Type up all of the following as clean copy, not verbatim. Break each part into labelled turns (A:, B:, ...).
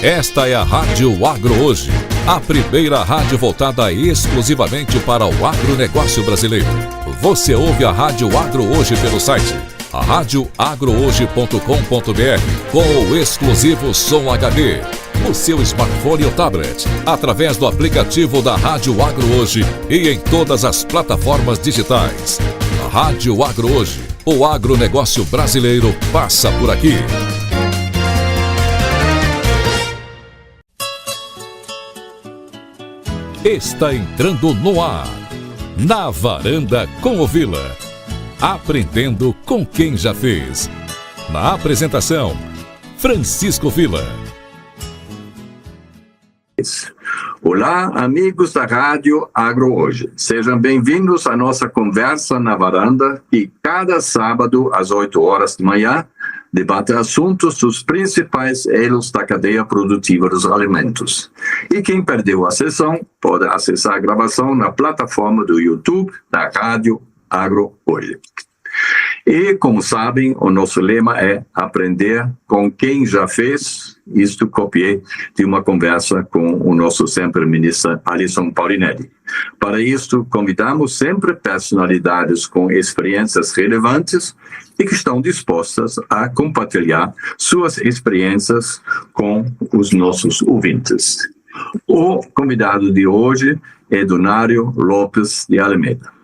A: Esta é a Rádio Agro Hoje, a primeira rádio voltada exclusivamente para o agronegócio brasileiro. Você ouve a Rádio Agro Hoje pelo site radioagrohoje.com.br com o exclusivo Som HD, no seu smartphone ou tablet, através do aplicativo da Rádio Agro Hoje e em todas as plataformas digitais. A Rádio Agro Hoje, o agronegócio brasileiro passa por aqui. Está entrando no ar, na Varanda com o Vila. Aprendendo com quem já fez. Na apresentação, Francisco Vila.
B: Olá, amigos da Rádio Agro Hoje. Sejam bem-vindos à nossa conversa na varanda, que cada sábado às 8 horas da manhã debate assuntos dos principais elos da cadeia produtiva dos alimentos. E quem perdeu a sessão pode acessar a gravação na plataforma do YouTube da Rádio Agro Hoje. E, como sabem, o nosso lema é aprender com quem já fez. Isto copiei de uma conversa com o nosso sempre ministro Alisson Paulinelli. Para isto, convidamos sempre personalidades com experiências relevantes e que estão dispostas a compartilhar suas experiências com os nossos ouvintes. O convidado de hoje é Donário Lopes de Almeida.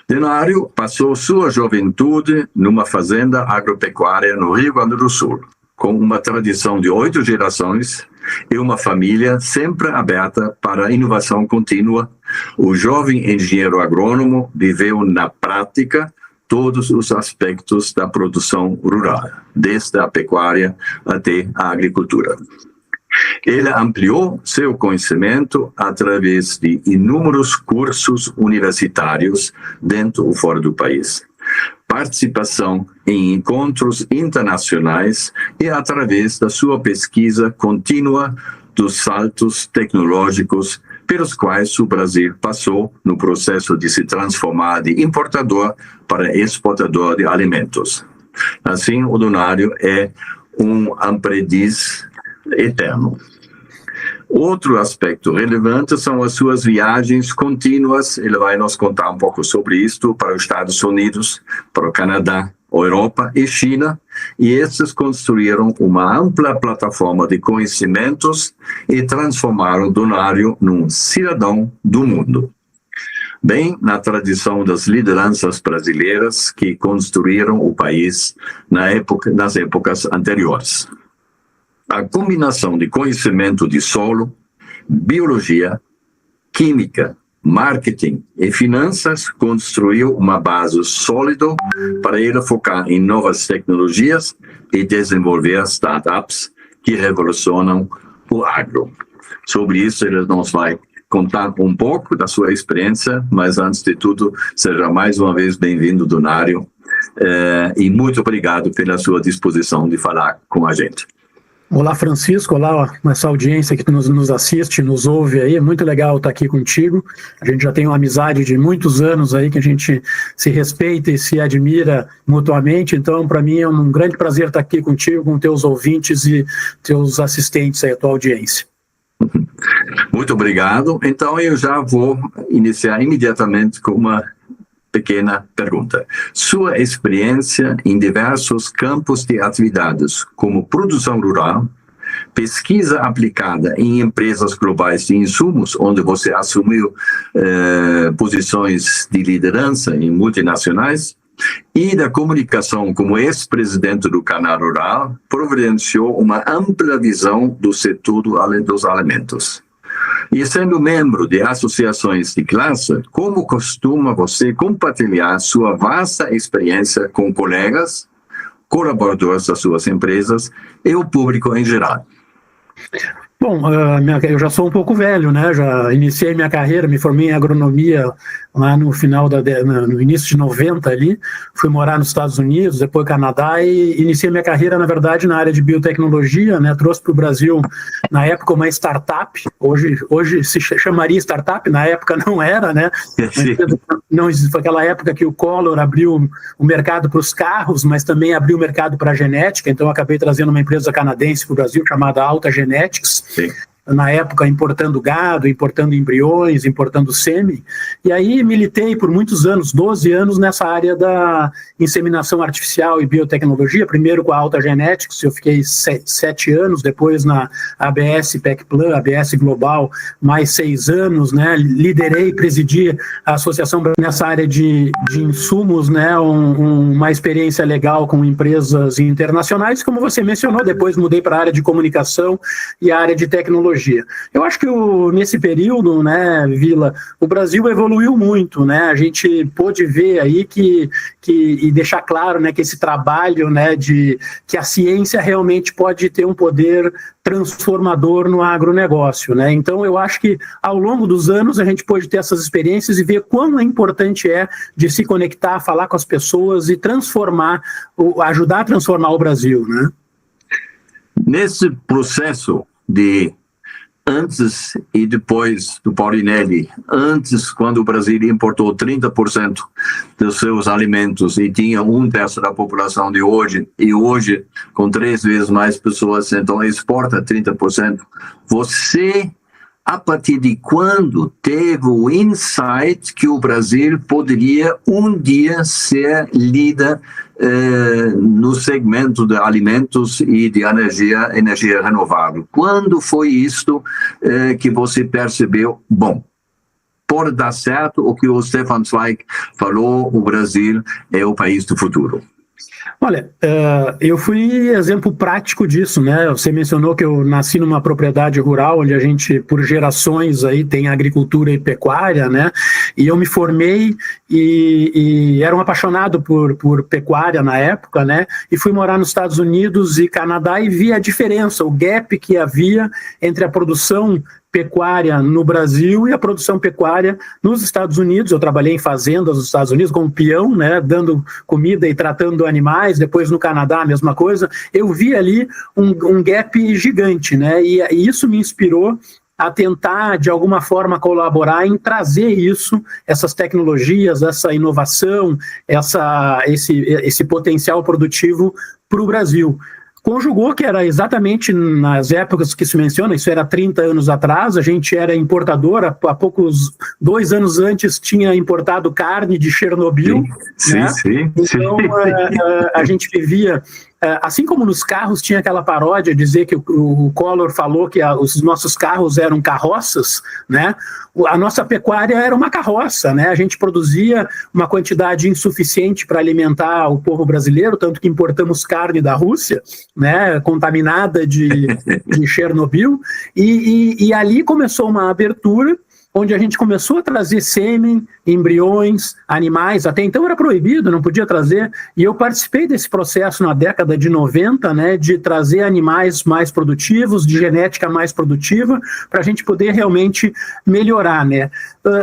B: Donário passou sua juventude numa fazenda agropecuária no Rio Grande do Sul, com uma tradição de 8 gerações e uma família sempre aberta para a inovação contínua. O jovem engenheiro agrônomo viveu na prática todos os aspectos da produção rural, desde a pecuária até a agricultura. Ele ampliou seu conhecimento através de inúmeros cursos universitários dentro ou fora do país, participação em encontros internacionais e através da sua pesquisa contínua dos saltos tecnológicos pelos quais o Brasil passou no processo de se transformar de importador para exportador de alimentos. Assim, o Donário é um aprendiz eterno. Outro aspecto relevante são as suas viagens contínuas. Ele vai nos contar um pouco sobre isto para os Estados Unidos, para o Canadá, Europa e China, e estes construíram uma ampla plataforma de conhecimentos e transformaram Donário num cidadão do mundo. Bem na tradição das lideranças brasileiras que construíram o país nas épocas anteriores. A combinação de conhecimento de solo, biologia, química, marketing e finanças construiu uma base sólida para ele focar em novas tecnologias e desenvolver startups que revolucionam o agro. Sobre isso, ele nos vai contar um pouco da sua experiência, mas antes de tudo, seja mais uma vez bem-vindo, Donário, e muito obrigado pela sua disposição de falar com a gente.
C: Olá, Francisco, olá essa audiência que nos assiste, nos ouve aí, é muito legal estar aqui contigo. A gente já tem uma amizade de muitos anos aí que a gente se respeita e se admira mutuamente, então para mim é um grande prazer estar aqui contigo, com teus ouvintes e teus assistentes aí, a tua audiência.
B: Muito obrigado. Então eu já vou iniciar imediatamente com uma pequena pergunta. Sua experiência em diversos campos de atividades, como produção rural, pesquisa aplicada em empresas globais de insumos, onde você assumiu posições de liderança em multinacionais, e da comunicação como ex-presidente do Canal Rural, providenciou uma ampla visão do setor dos alimentos. E sendo membro de associações de classe, como costuma você compartilhar sua vasta experiência com colegas, colaboradores das suas empresas e o público em geral?
C: Bom, eu já sou um pouco velho, né? Já iniciei minha carreira, me formei em agronomia lá no final no início de 90 ali, fui morar nos Estados Unidos, depois Canadá, e iniciei minha carreira, na verdade, na área de biotecnologia, né? Trouxe para o Brasil, na época, uma startup, hoje se chamaria startup, na época não era, né? Não, foi aquela época que o Collor abriu o mercado para os carros, mas também abriu o mercado para a genética, então eu acabei trazendo uma empresa canadense para o Brasil chamada Alta Genetics.
B: Sim.
C: Na época importando gado, importando embriões, importando sêmen, e aí militei por muitos anos, 12 anos, nessa área da inseminação artificial e biotecnologia, primeiro com a Alta Genetics, eu fiquei 7 anos, depois na ABS PecPlan, ABS Global, mais 6 anos, né, liderei, presidi a associação nessa área de insumos, né, uma experiência legal com empresas internacionais, como você mencionou, depois mudei para a área de comunicação e a área de tecnologia. Eu acho que nesse período, né, Vila, o Brasil evoluiu muito, né? A gente pôde ver aí e deixar claro, né, que esse trabalho, né, que a ciência realmente pode ter um poder transformador no agronegócio, né? Então eu acho que ao longo dos anos a gente pôde ter essas experiências e ver quão importante é de se conectar, falar com as pessoas e ajudar a transformar o Brasil, né?
B: Nesse processo de antes e depois do Paulinelli, antes, quando o Brasil importou 30% dos seus alimentos e tinha 1/3 da população de hoje, e hoje, com 3 vezes mais pessoas, então exporta 30%. Você, a partir de quando teve o insight que o Brasil poderia um dia ser líder no segmento de alimentos e de energia renovável? Quando foi isto que você percebeu, bom, pode dar certo o que o Stefan Zweig falou, o Brasil é o país do futuro?
C: Olha, eu fui exemplo prático disso, né? Você mencionou que eu nasci numa propriedade rural, onde a gente, por gerações, aí tem agricultura e pecuária, né? E eu me formei e era um apaixonado por pecuária na época, né? E fui morar nos Estados Unidos e Canadá e vi a diferença, o gap que havia entre a produção pecuária no Brasil e a produção pecuária nos Estados Unidos. Eu trabalhei em fazendas nos Estados Unidos como peão, né, dando comida e tratando animais, depois no Canadá a mesma coisa. Eu vi ali um gap gigante, né, e isso me inspirou a tentar, de alguma forma, colaborar em trazer essas tecnologias, essa inovação, esse potencial produtivo para o Brasil. Conjugou que era exatamente nas épocas que se menciona, isso era 30 anos atrás, a gente era importador, há poucos 2 anos antes tinha importado carne de Chernobyl.
B: Sim,
C: né?
B: sim.
C: Então a gente vivia, assim como nos carros tinha aquela paródia, dizer que o Collor falou que os nossos carros eram carroças, né? A nossa pecuária era uma carroça, né? A gente produzia uma quantidade insuficiente para alimentar o povo brasileiro, tanto que importamos carne da Rússia, né? Contaminada de Chernobyl, e ali começou uma abertura onde a gente começou a trazer sêmen, embriões, animais, até então era proibido, não podia trazer, e eu participei desse processo na década de 90, né, de trazer animais mais produtivos, de genética mais produtiva, para a gente poder realmente melhorar, né.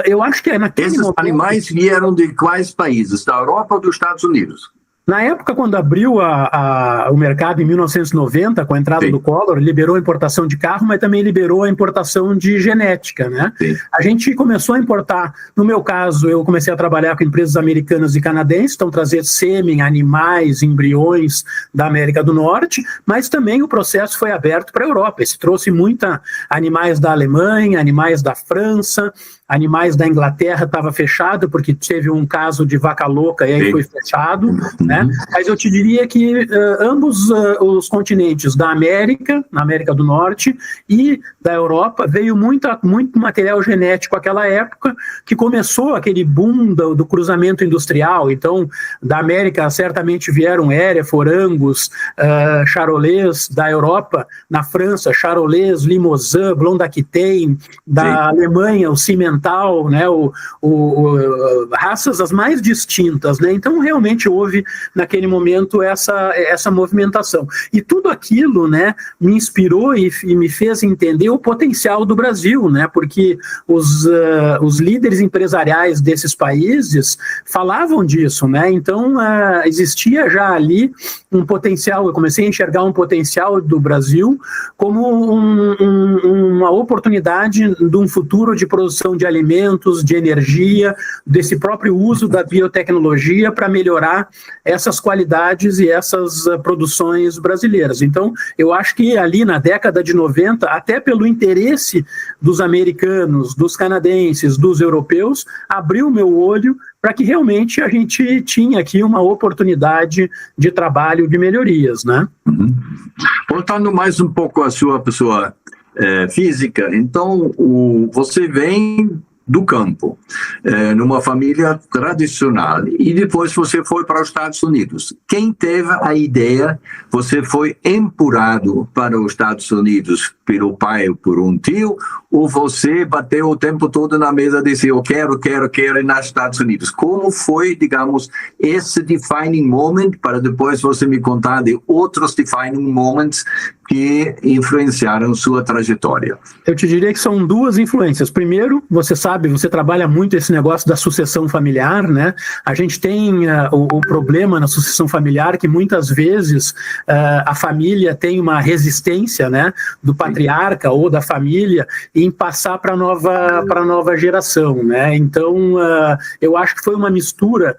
C: Eu acho que naquele
B: momento... Esses animais vieram de quais países? Da Europa ou dos Estados Unidos?
C: Na época, quando abriu o mercado em 1990, com a entrada
B: Sim.
C: do Collor, liberou a importação de carro, mas também liberou a importação de genética, né?
B: Sim.
C: A gente começou a importar, no meu caso, eu comecei a trabalhar com empresas americanas e canadenses, então trazer sêmen, animais, embriões da América do Norte, mas também o processo foi aberto para a Europa. Se trouxe animais da Alemanha, animais da França, animais da Inglaterra, estava fechado, porque teve um caso de vaca louca e aí foi fechado, né? Mas eu te diria que ambos os continentes da América, na América do Norte e da Europa, veio muito material genético naquela época, que começou aquele boom do cruzamento industrial. Então, da América certamente vieram Hereford, Angus, Charolais, da Europa, na França, Charolais, Limousin, Blonde d'Aquitaine, da Alemanha, o Simmental, oriental, né, raças as mais distintas, né? Então realmente houve naquele momento essa movimentação. E tudo aquilo, né, me inspirou e me fez entender o potencial do Brasil, né? Porque os líderes empresariais desses países falavam disso, né? Então existia já ali um potencial. Eu comecei a enxergar um potencial do Brasil como uma oportunidade de um futuro de produção de alimentos, de energia, desse próprio uso da biotecnologia para melhorar essas qualidades e essas produções brasileiras. Então, eu acho que ali na década de 90, até pelo interesse dos americanos, dos canadenses, dos europeus, abriu o meu olho para que realmente a gente tinha aqui uma oportunidade de trabalho de melhorias, né?
B: Uhum. Voltando mais um pouco à sua pessoa física, então você vem do campo, numa família tradicional, e depois você foi para os Estados Unidos. Quem teve a ideia? Você foi empurrado para os Estados Unidos pelo pai ou por um tio, ou você bateu o tempo todo na mesa e disse, eu quero ir nos Estados Unidos? Como foi, digamos, esse defining moment, para depois você me contar de outros defining moments que influenciaram sua trajetória?
C: Eu te diria que são duas influências. Primeiro, você trabalha muito esse negócio da sucessão familiar, né? A gente tem o problema na sucessão familiar que muitas vezes a família tem uma resistência, né, do patriarca ou da família em passar para a nova geração, né? Então, eu acho que foi uma mistura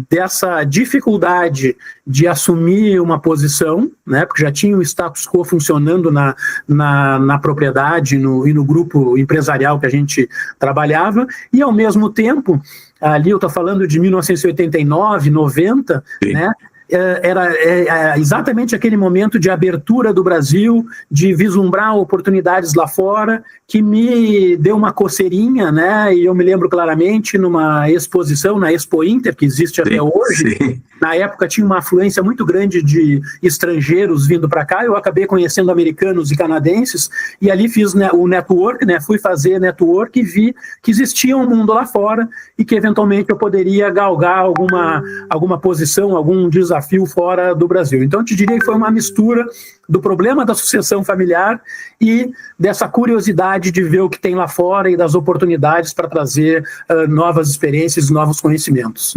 C: dessa dificuldade de assumir uma posição, né, porque já tinha o status quo funcionando na propriedade e no grupo empresarial que a gente trabalhava, e ao mesmo tempo, ali eu estou falando de 1989, 90, sim, né, era exatamente aquele momento de abertura do Brasil, de vislumbrar oportunidades lá fora, que me deu uma coceirinha, né? E eu me lembro claramente numa exposição, na Expo Inter, que existe até hoje. Sim. Na época tinha uma afluência muito grande de estrangeiros vindo para cá, eu acabei conhecendo americanos e canadenses, e ali fiz, né, o network, né? Fui fazer network e vi que existia um mundo lá fora e que eventualmente eu poderia galgar alguma posição, algum desafio fora do Brasil. Então eu te diria que foi uma mistura do problema da sucessão familiar e dessa curiosidade de ver o que tem lá fora e das oportunidades para trazer novas experiências e novos conhecimentos.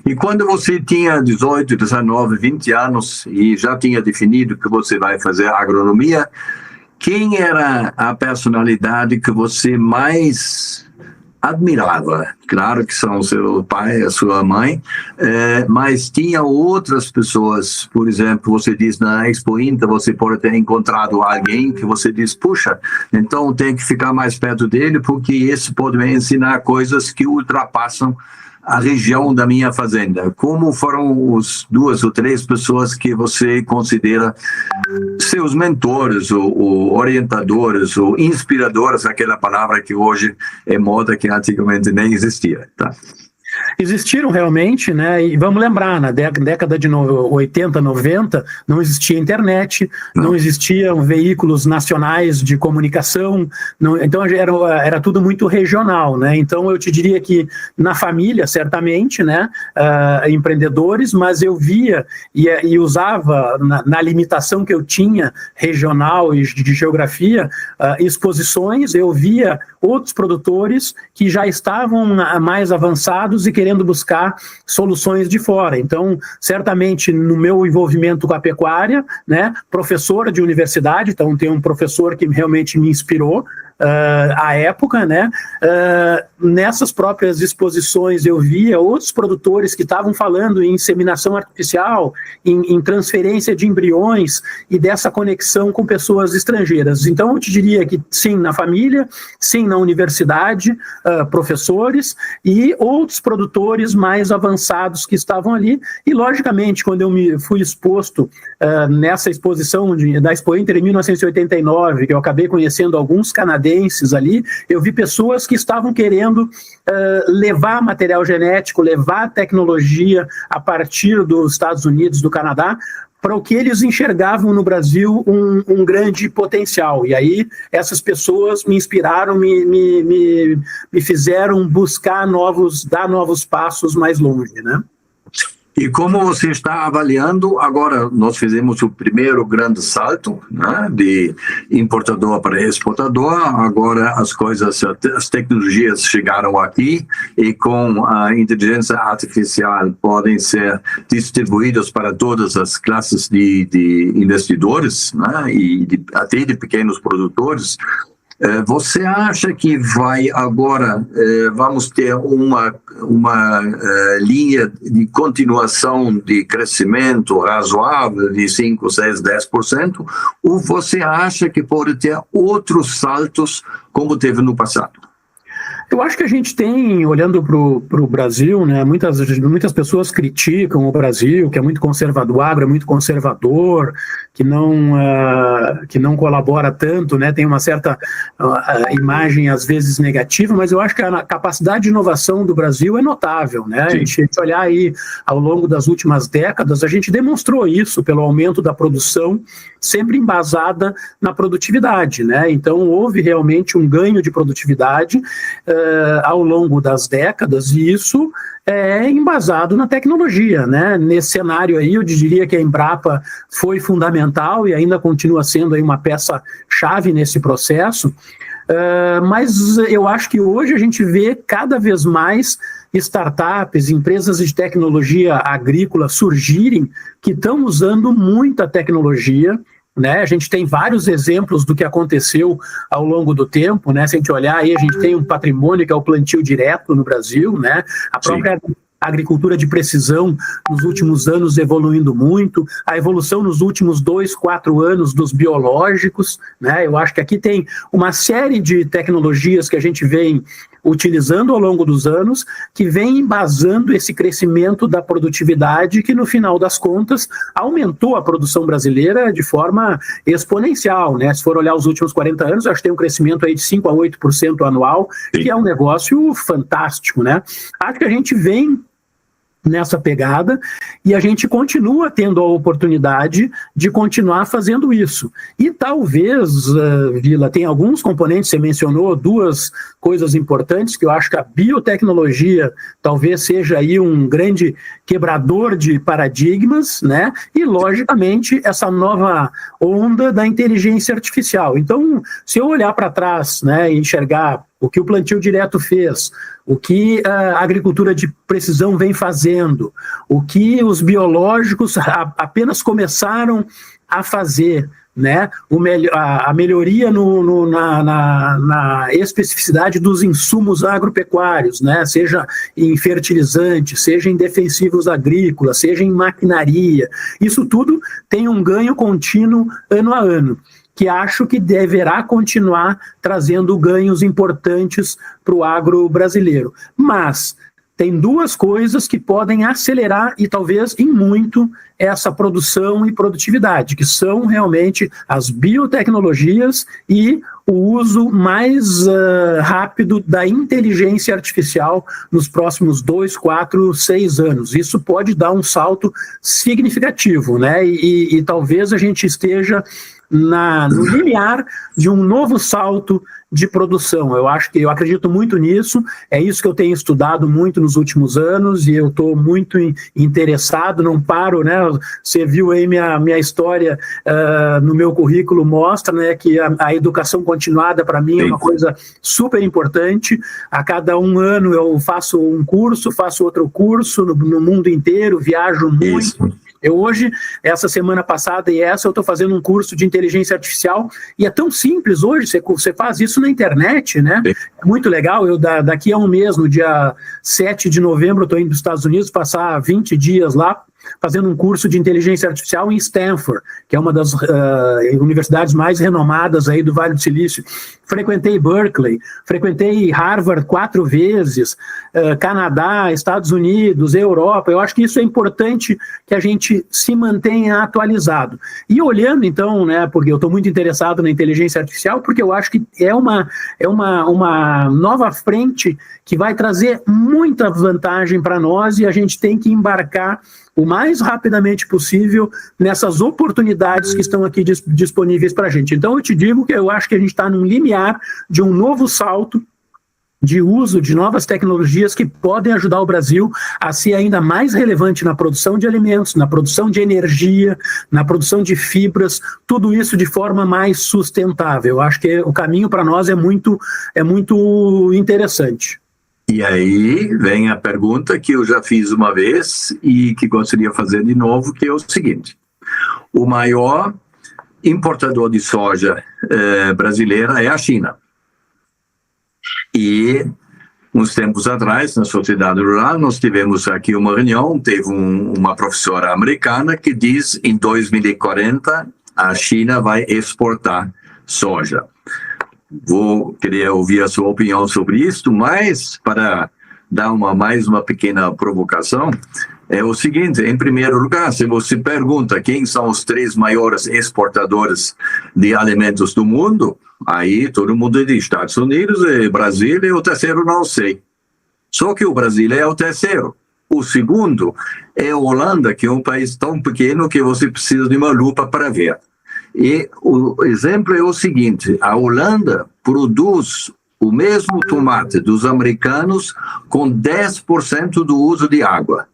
B: E quando você tinha 18, 19, 20 anos e já tinha definido que você vai fazer agronomia, quem era a personalidade que você mais admirava? Claro que são seu pai, a sua mãe, mas tinha outras pessoas, por exemplo, você diz na Expo Inter, você pode ter encontrado alguém que você diz, puxa, então tem que ficar mais perto dele, porque esse pode me ensinar coisas que ultrapassam a região da minha fazenda. Como foram as 2 ou 3 pessoas que você considera seus mentores, ou orientadores, ou inspiradores, aquela palavra que hoje é moda, que antigamente nem existia, tá?
C: Existiram realmente, né? E vamos lembrar, na década de 80, 90, não existia internet, não existiam veículos nacionais de comunicação, então era tudo muito regional, né? Então eu te diria que na família, certamente, né, empreendedores, mas eu via e usava, na limitação que eu tinha regional e de geografia, exposições, eu via outros produtores que já estavam mais avançados e querendo buscar soluções de fora. Então, certamente, no meu envolvimento com a pecuária, né, professor de universidade, então tem um professor que realmente me inspirou, à época, né? Nessas próprias exposições eu via outros produtores que estavam falando em inseminação artificial, em transferência de embriões e dessa conexão com pessoas estrangeiras. Então eu te diria que sim, na família, sim, na universidade, professores e outros produtores mais avançados que estavam ali, e logicamente quando eu me fui exposto nessa exposição da Expo Inter em 1989, que eu acabei conhecendo alguns canadenses ali, eu vi pessoas que estavam querendo levar material genético, levar tecnologia a partir dos Estados Unidos, do Canadá, para o que eles enxergavam no Brasil um grande potencial. E aí essas pessoas me inspiraram, me fizeram buscar dar novos passos mais longe, né?
B: E como você está avaliando, agora nós fizemos o primeiro grande salto, né, de importador para exportador, agora as tecnologias chegaram aqui e com a inteligência artificial podem ser distribuídas para todas as classes de investidores, né, e até de pequenos produtores. Você acha que vamos ter uma linha de continuação de crescimento razoável de 5, 6, 10%? Ou você acha que pode ter outros saltos como teve no passado?
C: Eu acho que a gente tem, olhando para o Brasil, né, muitas pessoas criticam o Brasil, que é muito conservador, o agro é muito conservador, que não colabora tanto, né, tem uma certa imagem, às vezes, negativa, mas eu acho que a capacidade de inovação do Brasil é notável, né? A gente olhar aí ao longo das últimas décadas, a gente demonstrou isso pelo aumento da produção, sempre embasada na produtividade, né? Então, houve realmente um ganho de produtividade ao longo das décadas, e isso é embasado na tecnologia, né? Nesse cenário aí, eu diria que a Embrapa foi fundamental e ainda continua sendo aí uma peça-chave nesse processo, mas eu acho que hoje a gente vê cada vez mais startups, empresas de tecnologia agrícola surgirem que estão usando muita tecnologia, né? A gente tem vários exemplos do que aconteceu ao longo do tempo, né? Se a gente olhar aí, a gente tem um patrimônio que é o plantio direto no Brasil, né? A própria agricultura de precisão nos últimos anos evoluindo muito, a evolução nos últimos 2, 4 anos dos biológicos, né? Eu acho que aqui tem uma série de tecnologias que a gente vem utilizando ao longo dos anos, que vem embasando esse crescimento da produtividade que, no final das contas, aumentou a produção brasileira de forma exponencial, né? Se for olhar os últimos 40 anos, acho que tem um crescimento aí de 5 a 8% anual, que é um negócio fantástico, né? Acho que a gente vem nessa pegada, e a gente continua tendo a oportunidade de continuar fazendo isso. E talvez, Vila, tem alguns componentes, você mencionou duas coisas importantes, que eu acho que a biotecnologia talvez seja aí um grande quebrador de paradigmas, né? E, logicamente, essa nova onda da inteligência artificial. Então, se eu olhar para trás, né, e enxergar o que o plantio direto fez, o que a agricultura de precisão vem fazendo, o que os biológicos apenas começaram a fazer, né? A melhoria na especificidade dos insumos agropecuários, né? Seja em fertilizantes, seja em defensivos agrícolas, seja em maquinaria. Isso tudo tem um ganho contínuo ano a ano, que acho que deverá continuar trazendo ganhos importantes para o agro brasileiro. Mas tem duas coisas que podem acelerar e talvez em muito essa produção e produtividade, que são realmente as biotecnologias e o uso mais rápido da inteligência artificial nos próximos 2, 4, 6 anos. Isso pode dar um salto significativo, né? E talvez a gente esteja no limiar de um novo salto de produção. Eu acredito muito nisso, é isso que eu tenho estudado muito nos últimos anos, e eu estou muito interessado, não paro, né? Você viu aí minha história no meu currículo, mostra, né, que a educação continuada para mim é uma coisa super importante. A cada um ano eu faço um curso, faço outro curso no mundo inteiro, viajo muito. Isso. Eu hoje, essa semana passada e essa, eu estou fazendo um curso de inteligência artificial, e é tão simples hoje, você faz isso na internet, né? É muito legal. Eu daqui a um mês, no dia 7 de novembro, eu estou indo para os Estados Unidos passar 20 dias lá, fazendo um curso de inteligência artificial em Stanford, que é uma das universidades mais renomadas aí do Vale do Silício. Frequentei Berkeley, frequentei Harvard 4 vezes, Canadá, Estados Unidos, Europa. Eu acho que isso é importante, que a gente se mantenha atualizado. E olhando então, né, porque eu estou muito interessado na inteligência artificial, porque eu acho que é uma nova frente que vai trazer muita vantagem para nós, e a gente tem que embarcar o mais rapidamente possível nessas oportunidades que estão aqui disponíveis para a gente. Então eu te digo que eu acho que a gente está num limiar de um novo salto de uso de novas tecnologias que podem ajudar o Brasil a ser ainda mais relevante na produção de alimentos, na produção de energia, na produção de fibras, tudo isso de forma mais sustentável. Eu acho que o caminho para nós é muito interessante.
B: E aí vem a pergunta que eu já fiz uma vez e que gostaria de fazer de novo, que é o seguinte: o maior importador de soja brasileira é a China. E uns tempos atrás, na Sociedade Rural, nós tivemos aqui uma reunião, teve uma professora americana que diz que em 2040 a China vai exportar soja. Vou querer ouvir a sua opinião sobre isso, mas para dar mais uma pequena provocação, é o seguinte: em primeiro lugar, se você pergunta quem são os 3 maiores exportadores de alimentos do mundo, aí todo mundo diz Estados Unidos e Brasil, e o terceiro não sei. Só que o Brasil é o terceiro. O segundo é a Holanda, que é um país tão pequeno que você precisa de uma lupa para ver. E o exemplo é o seguinte: a Holanda produz o mesmo tomate dos americanos com 10% do uso de água.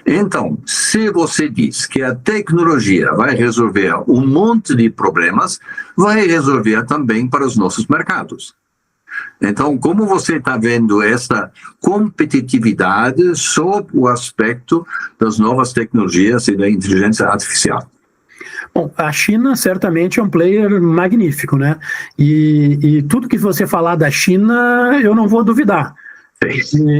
B: Então, se você diz que a tecnologia vai resolver um monte de problemas, vai resolver também para os nossos mercados. Então, como você está vendo essa competitividade sob o aspecto das novas tecnologias e da inteligência artificial?
C: Bom, a China certamente é um player magnífico, né? E tudo que você falar da China, eu não vou duvidar.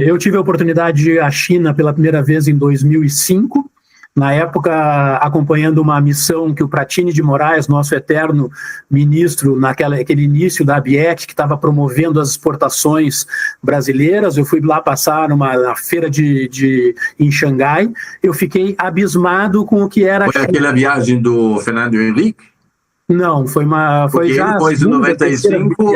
C: Eu tive a oportunidade de ir à China pela primeira vez em 2005, na época acompanhando uma missão que o Pratini de Moraes, nosso eterno ministro, naquele início da ABIEC, que estava promovendo as exportações brasileiras. Eu fui lá passar na feira em Xangai. Eu fiquei abismado com o que era...
B: Foi aquela viagem do Fernando Henrique?
C: Não, foi já...
B: Depois de 95,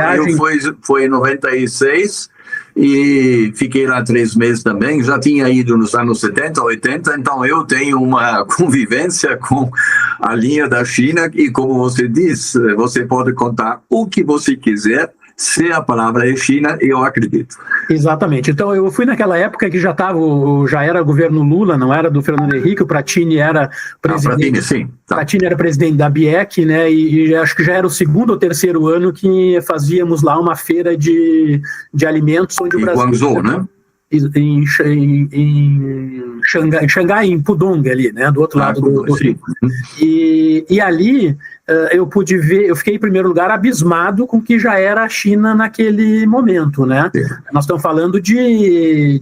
B: foi em 96... e fiquei lá 3 meses também, já tinha ido nos anos 70, 80, então eu tenho uma convivência com a linha da China e, como você disse, você pode contar o que você quiser, se a palavra é China, eu acredito.
C: Exatamente. Então, eu fui naquela época que já era governo Lula, não era do Fernando Henrique, o Pratini era presidente.
B: Pratini, sim. Tá.
C: Pratini era presidente da ABIEC, né? E acho que já era o 2º ou 3º ano que fazíamos lá uma feira de alimentos onde o Brasil...
B: Guangzhou, né?
C: Em Xangai, em Pudong ali, né? Do outro lado do rio. E ali... eu pude ver, eu fiquei em primeiro lugar abismado com o que já era a China naquele momento, né? Nós estamos falando de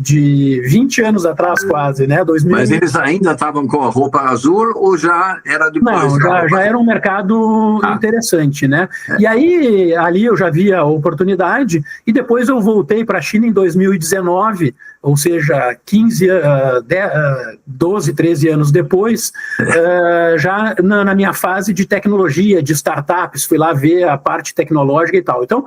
C: 20 anos atrás quase, né? 2000.
B: Mas eles ainda estavam com a roupa azul ou já era depois?
C: Não, já era um mercado interessante, né? E aí, ali eu já vi a oportunidade e depois eu voltei para a China em 2019, ou seja, 12, 13 anos depois, já na minha fase de tecnologia, de startups, fui lá ver a parte tecnológica e tal. Então,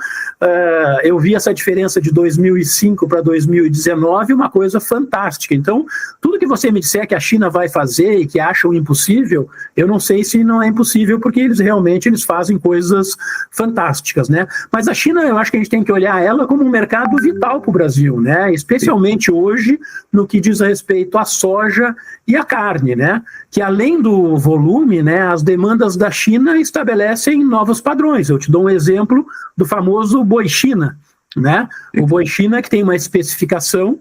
C: eu vi essa diferença de 2005 para 2019, uma coisa fantástica. Então, tudo que você me disser que a China vai fazer e que acham impossível, eu não sei se não é impossível, porque eles fazem coisas fantásticas, né? Mas a China, eu acho que a gente tem que olhar ela como um mercado vital para o Brasil, né? Especialmente hoje, no que diz a respeito à soja e à carne, né? Que além do volume, né, as demandas da China estabelecem novos padrões. Eu te dou um exemplo do famoso boi China, né? O boi China que tem uma especificação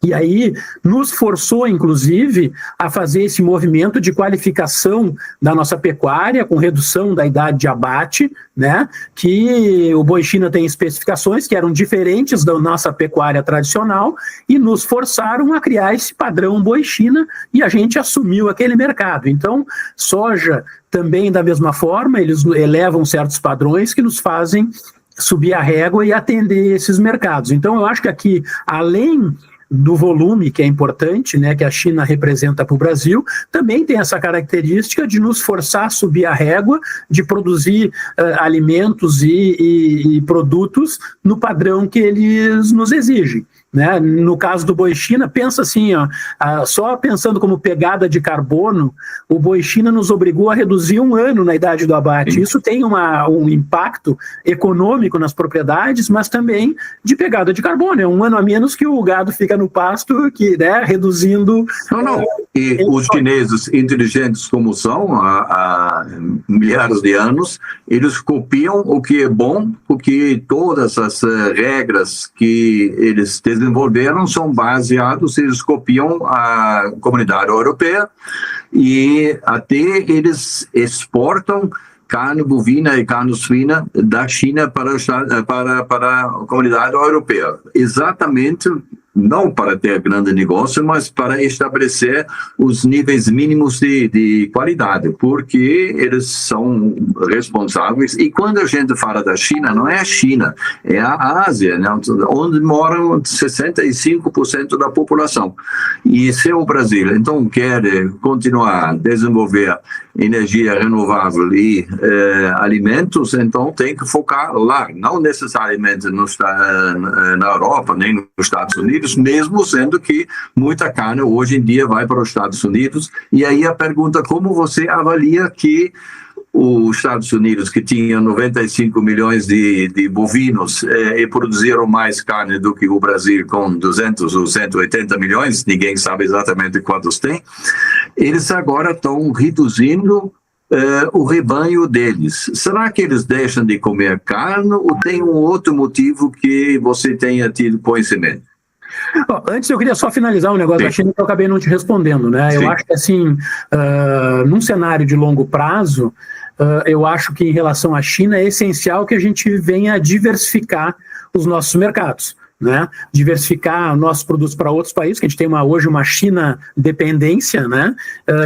C: e aí nos forçou, inclusive, a fazer esse movimento de qualificação da nossa pecuária, com redução da idade de abate, né? Que o boi China tem especificações que eram diferentes da nossa pecuária tradicional e nos forçaram a criar esse padrão boi China e a gente assumiu aquele mercado. Então, soja também da mesma forma, eles elevam certos padrões que nos fazem subir a régua e atender esses mercados. Então, eu acho que aqui, além do volume, que é importante, né, que a China representa para o Brasil, também tem essa característica de nos forçar a subir a régua, de produzir alimentos e produtos no padrão que eles nos exigem. né? No caso do boi China, pensa assim, ó, só pensando como pegada de carbono, o boi China nos obrigou a reduzir 1 ano na idade do abate. Isso tem um impacto econômico nas propriedades, mas também de pegada de carbono. É 1 ano a menos que o gado fica no pasto, que, né, reduzindo...
B: Não. E os chineses, inteligentes como são, há milhares de anos, eles copiam o que é bom, porque todas as regras que eles desenvolveram são baseados, eles copiam a comunidade europeia e até eles exportam carne bovina e carne suína da China para a comunidade europeia. Exatamente, não para ter grande negócio, mas para estabelecer os níveis mínimos de qualidade, porque eles são responsáveis. E quando a gente fala da China, não é a China, é a Ásia, né, onde moram 65% da população. E se o Brasil, então, quer continuar a desenvolver energia renovável e alimentos, então tem que focar lá, não necessariamente na Europa, nem nos Estados Unidos, mesmo sendo que muita carne hoje em dia vai para os Estados Unidos. E aí a pergunta, como você avalia que os Estados Unidos, que tinham 95 milhões de bovinos e produziram mais carne do que o Brasil, com 200 ou 180 milhões, ninguém sabe exatamente quantos tem, eles agora estão reduzindo o rebanho deles. Será que eles deixam de comer carne ou tem um outro motivo que você tenha tido conhecimento?
C: Bom, antes eu queria só finalizar um negócio da China que eu acabei não te respondendo, né? Eu acho que assim, num cenário de longo prazo, eu acho que em relação à China é essencial que a gente venha diversificar os nossos mercados, né? Diversificar nossos produtos para outros países, que a gente tem hoje uma China dependência, né?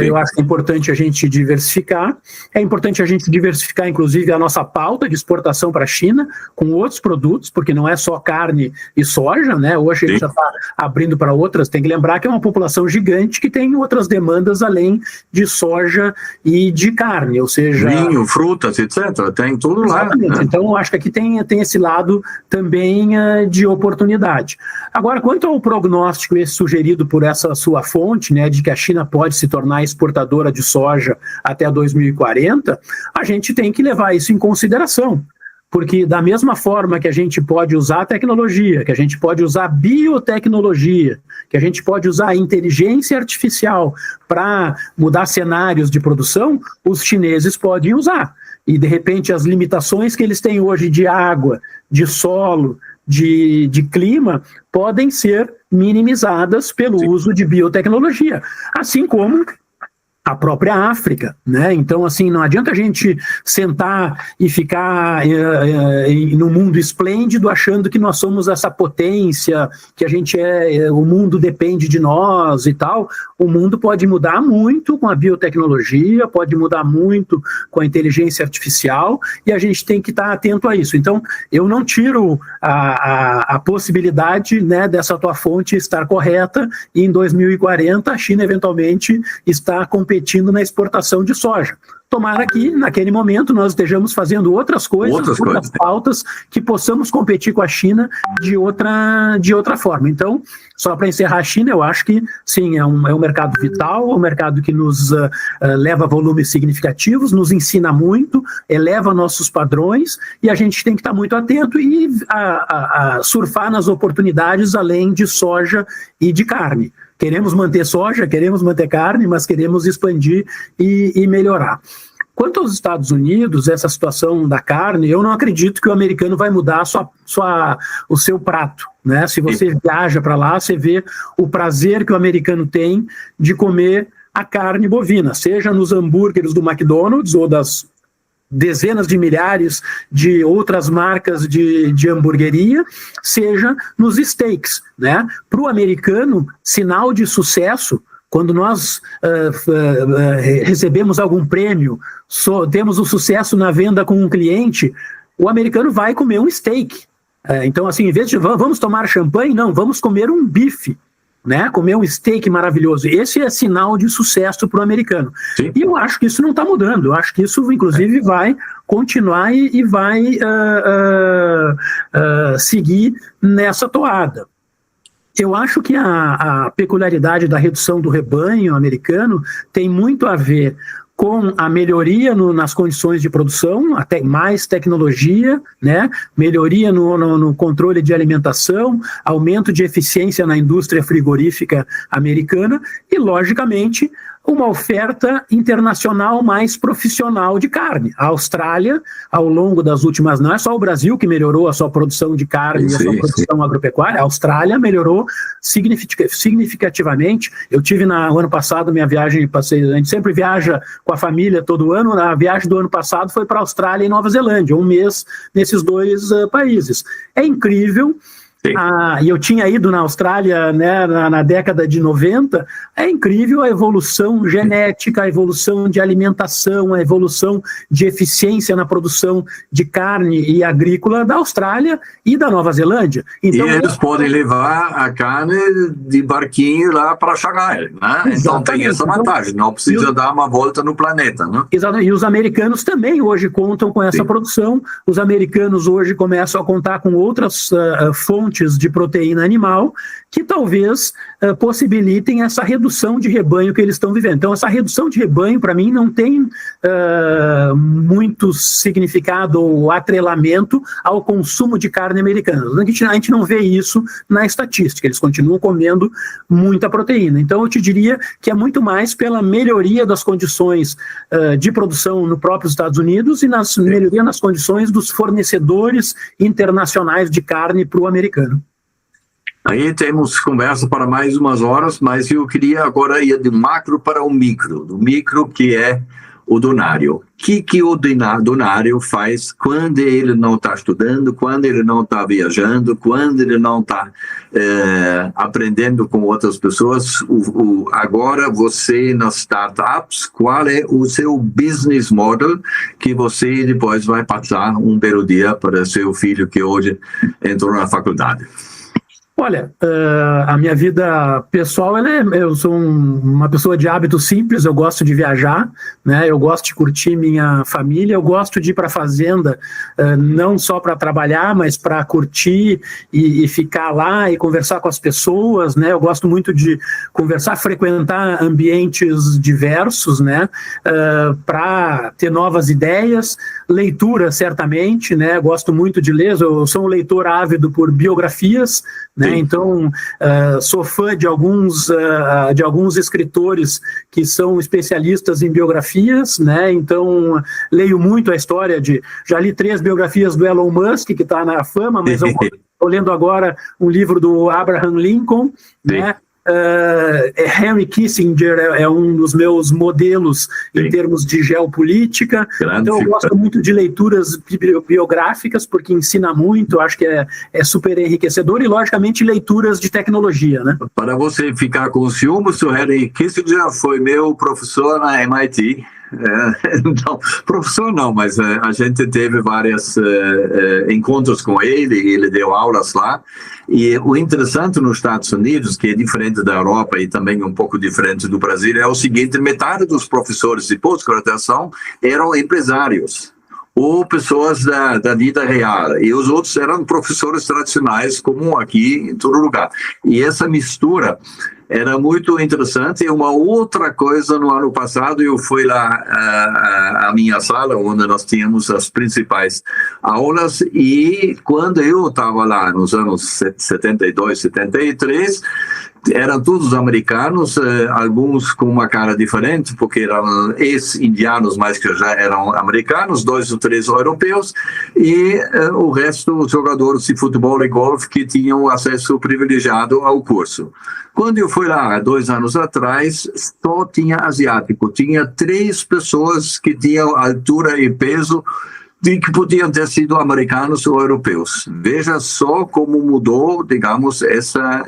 C: Eu acho que é importante a gente diversificar. É importante a gente diversificar, inclusive, a nossa pauta de exportação para a China com outros produtos, porque não é só carne e soja, né? Hoje a gente já está abrindo para outras. Tem que lembrar que é uma população gigante que tem outras demandas além de soja e de carne, ou seja...
B: Vinho, frutas, etc. Tem tudo lá.
C: Exatamente. Né? Então, eu acho que aqui tem esse lado também de oportunidade. Agora, quanto ao prognóstico esse sugerido por essa sua fonte, né, de que a China pode se tornar exportadora de soja até 2040, a gente tem que levar isso em consideração. Porque da mesma forma que a gente pode usar tecnologia, que a gente pode usar biotecnologia, que a gente pode usar inteligência artificial para mudar cenários de produção, os chineses podem usar. E, de repente, as limitações que eles têm hoje de água, de solo, de clima, podem ser minimizadas pelo uso de biotecnologia, assim como a própria África, né? Então, assim, não adianta a gente sentar e ficar no mundo esplêndido achando que nós somos essa potência, que a gente o mundo depende de nós e tal. O mundo pode mudar muito com a biotecnologia, pode mudar muito com a inteligência artificial, e a gente tem que estar atento a isso. Então, eu não tiro a possibilidade, né, dessa tua fonte estar correta, e em 2040 a China eventualmente está competindo na exportação de soja. Tomara que, naquele momento, nós estejamos fazendo outras coisas, outras pautas, que possamos competir com a China de outra forma. Então, só para encerrar a China, eu acho que, sim, é um mercado vital, é um mercado que nos leva a volumes significativos, nos ensina muito, eleva nossos padrões, e a gente tem que estar muito atento e a surfar nas oportunidades além de soja e de carne. Queremos manter soja, queremos manter carne, mas queremos expandir e melhorar. Quanto aos Estados Unidos, essa situação da carne, eu não acredito que o americano vai mudar o seu prato, né? Se você viaja para lá, você vê o prazer que o americano tem de comer a carne bovina, seja nos hambúrgueres do McDonald's ou das dezenas de milhares de outras marcas de hamburgueria, seja nos steaks, né? Para o americano, sinal de sucesso, quando nós recebemos algum prêmio, temos o sucesso na venda com um cliente, o americano vai comer um steak. Então, assim, em vez de vamos tomar champanhe, não, vamos comer um bife, né? Comer um steak maravilhoso. Esse é sinal de sucesso para o americano. Sim. E eu acho que isso não está mudando. Eu acho que isso, inclusive, vai continuar e vai seguir nessa toada. Eu acho que a peculiaridade da redução do rebanho americano tem muito a ver com a melhoria nas condições de produção, até mais tecnologia, né? Melhoria no controle de alimentação, aumento de eficiência na indústria frigorífica americana e, logicamente, uma oferta internacional mais profissional de carne. A Austrália, ao longo das últimas... Não é só o Brasil que melhorou a sua produção de carne e a sua produção agropecuária, a Austrália melhorou significativamente. Eu tive no ano passado, minha viagem, a gente sempre viaja com a família todo ano, a viagem do ano passado foi para a Austrália e Nova Zelândia, um mês nesses dois países. É incrível. E eu tinha ido na Austrália, né, na década de 90, é incrível a evolução genética, a evolução de alimentação, a evolução de eficiência na produção de carne e agrícola da Austrália e da Nova Zelândia. Então,
B: e eles podem levar a carne de barquinho lá para Xangai, né? Então tem essa vantagem, não precisa dar uma volta no planeta, né?
C: Exatamente, e os americanos também hoje contam com essa produção, os americanos hoje começam a contar com outras fontes de proteína animal que talvez possibilitem essa redução de rebanho que eles estão vivendo. Então, essa redução de rebanho, para mim, não tem muito significado ou atrelamento ao consumo de carne americana. A gente não vê isso na estatística, eles continuam comendo muita proteína. Então, eu te diria que é muito mais pela melhoria das condições de produção no próprio Estados Unidos e melhoria nas condições dos fornecedores internacionais de carne para o americano.
B: Aí temos conversa para mais umas horas, mas eu queria agora ir do macro para o micro. Do micro, que é o donário. O que o donário faz quando ele não está estudando, quando ele não está viajando, quando ele não está aprendendo com outras pessoas? Agora, você nas startups, qual é o seu business model que você depois vai passar um belo dia para seu filho que hoje entrou na faculdade?
C: Olha, a minha vida pessoal, eu sou uma pessoa de hábitos simples, eu gosto de viajar, né? Eu gosto de curtir minha família, eu gosto de ir para a fazenda, não só para trabalhar, mas para curtir e ficar lá e conversar com as pessoas, né? Eu gosto muito de conversar, frequentar ambientes diversos, né? Para ter novas ideias, leitura certamente, né? Eu gosto muito de ler, eu sou um leitor ávido por biografias, né? Então, sou fã de alguns escritores que são especialistas em biografias, né? Então, leio muito a história já li 3 biografias do Elon Musk, que está na fama, mas eu estou lendo agora um livro do Abraham Lincoln, né? Henry Kissinger é um dos meus modelos em termos de geopolítica. Então eu gosto muito de leituras biográficas porque ensina muito, acho que é super enriquecedor, e logicamente leituras de tecnologia, né?
B: Para você ficar com ciúmes, o Henry Kissinger foi meu professor na MIT. Não, professor não, mas a gente teve vários encontros com ele deu aulas lá, e o interessante nos Estados Unidos, que é diferente da Europa e também um pouco diferente do Brasil, é o seguinte: metade dos professores de pós-graduação eram empresários ou pessoas da vida real, e os outros eram professores tradicionais, como aqui em todo lugar. E essa mistura era muito interessante. E uma outra coisa, no ano passado, eu fui lá à minha sala, onde nós tínhamos as principais aulas, e quando eu estava lá, nos anos 72, 73, eram todos americanos, alguns com uma cara diferente, porque eram ex-indianos, mas que já eram americanos, 2 ou 3 europeus, e o resto, os jogadores de futebol e golfe que tinham acesso privilegiado ao curso. Quando eu fui lá, 2 anos atrás, só tinha asiático, tinha 3 pessoas que tinham altura e peso de que podiam ter sido americanos ou europeus. Veja só como mudou, digamos, essa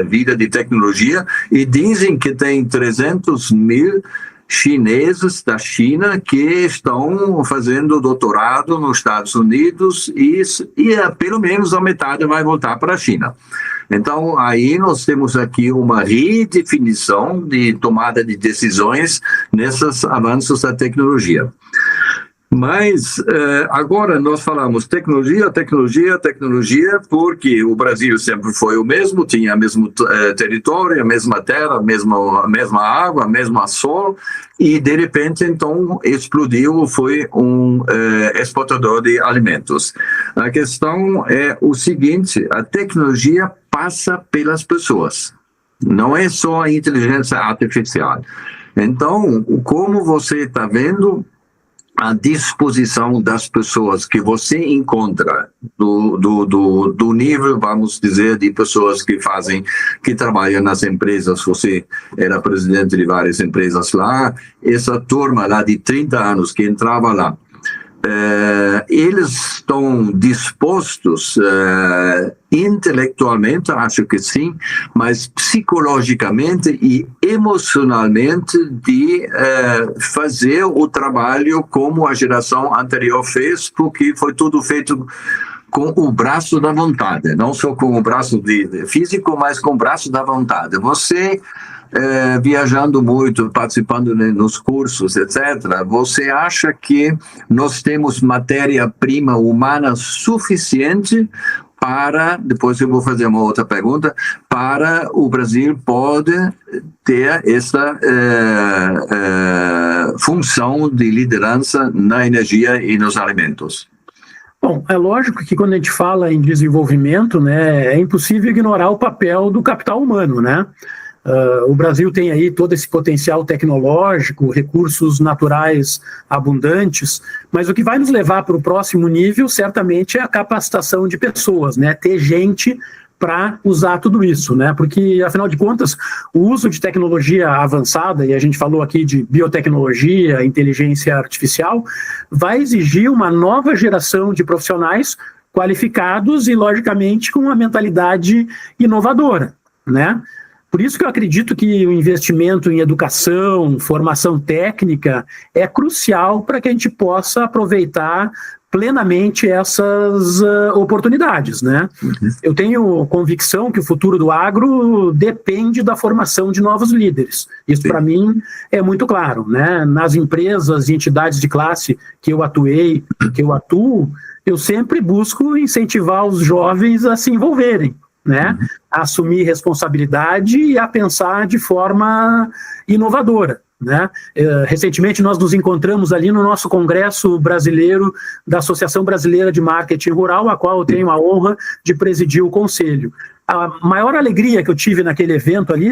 B: vida de tecnologia, e dizem que tem 300 mil chineses da China que estão fazendo doutorado nos Estados Unidos, e pelo menos a metade vai voltar para a China. Então, aí nós temos aqui uma redefinição de tomada de decisões nesses avanços da tecnologia. Mas agora nós falamos tecnologia, porque o Brasil sempre foi o mesmo, tinha o mesmo território, a mesma terra, a mesma água, a mesma sol, e de repente então explodiu, foi um exportador de alimentos. A questão é o seguinte: a tecnologia passa pelas pessoas, não é só a inteligência artificial. Então, como você está vendo, a disposição das pessoas que você encontra do nível, vamos dizer, de pessoas que trabalham nas empresas. Você era presidente de várias empresas lá, essa turma lá de 30 anos que entrava lá, eles estão dispostos, intelectualmente, acho que sim, mas psicologicamente e emocionalmente de fazer o trabalho como a geração anterior fez, porque foi tudo feito com o braço da vontade, não só com o braço físico, mas com o braço da vontade. Você viajando muito, participando nos cursos, etc., você acha que nós temos matéria-prima humana suficiente para, depois eu vou fazer uma outra pergunta, para o Brasil pode ter essa função de liderança na energia e nos alimentos?
C: Bom, é lógico que quando a gente fala em desenvolvimento, né, é impossível ignorar o papel do capital humano, né? O Brasil tem aí todo esse potencial tecnológico, recursos naturais abundantes, mas o que vai nos levar para o próximo nível certamente é a capacitação de pessoas, né? Ter gente para usar tudo isso, né? Porque, afinal de contas, o uso de tecnologia avançada, e a gente falou aqui de biotecnologia, inteligência artificial, vai exigir uma nova geração de profissionais qualificados e, logicamente, com uma mentalidade inovadora, né? Por isso que eu acredito que o investimento em educação, formação técnica é crucial para que a gente possa aproveitar plenamente essas oportunidades, né? Eu tenho convicção que o futuro do agro depende da formação de novos líderes. Isso, para mim, é muito claro, né? Nas empresas e entidades de classe que eu atuei, que eu atuo, eu sempre busco incentivar os jovens a se envolverem, né? A assumir responsabilidade e a pensar de forma inovadora, né? Recentemente nós nos encontramos ali no nosso Congresso Brasileiro da Associação Brasileira de Marketing Rural, a qual eu tenho a honra de presidir o conselho. A maior alegria que eu tive naquele evento ali,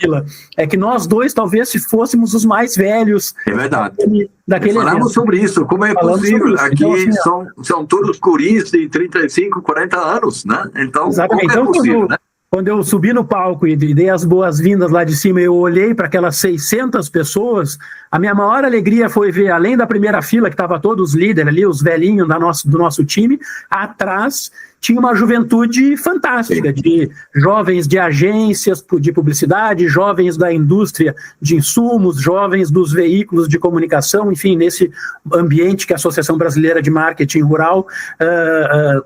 C: Vila, é que nós dois talvez se fôssemos os mais velhos.
B: É verdade.
C: Falamos
B: evento. Sobre isso, como é possível. Aqui então, são todos guris de 35, 40 anos, né? Então,
C: exatamente.
B: Como é possível, né?
C: Quando eu subi no palco e dei as boas-vindas lá de cima, eu olhei para aquelas 600 pessoas, a minha maior alegria foi ver, além da primeira fila, que estava todos os líderes ali, os velhinhos do nosso time, atrás tinha uma juventude fantástica, de jovens de agências de publicidade, jovens da indústria de insumos, jovens dos veículos de comunicação, enfim, nesse ambiente que a Associação Brasileira de Marketing Rural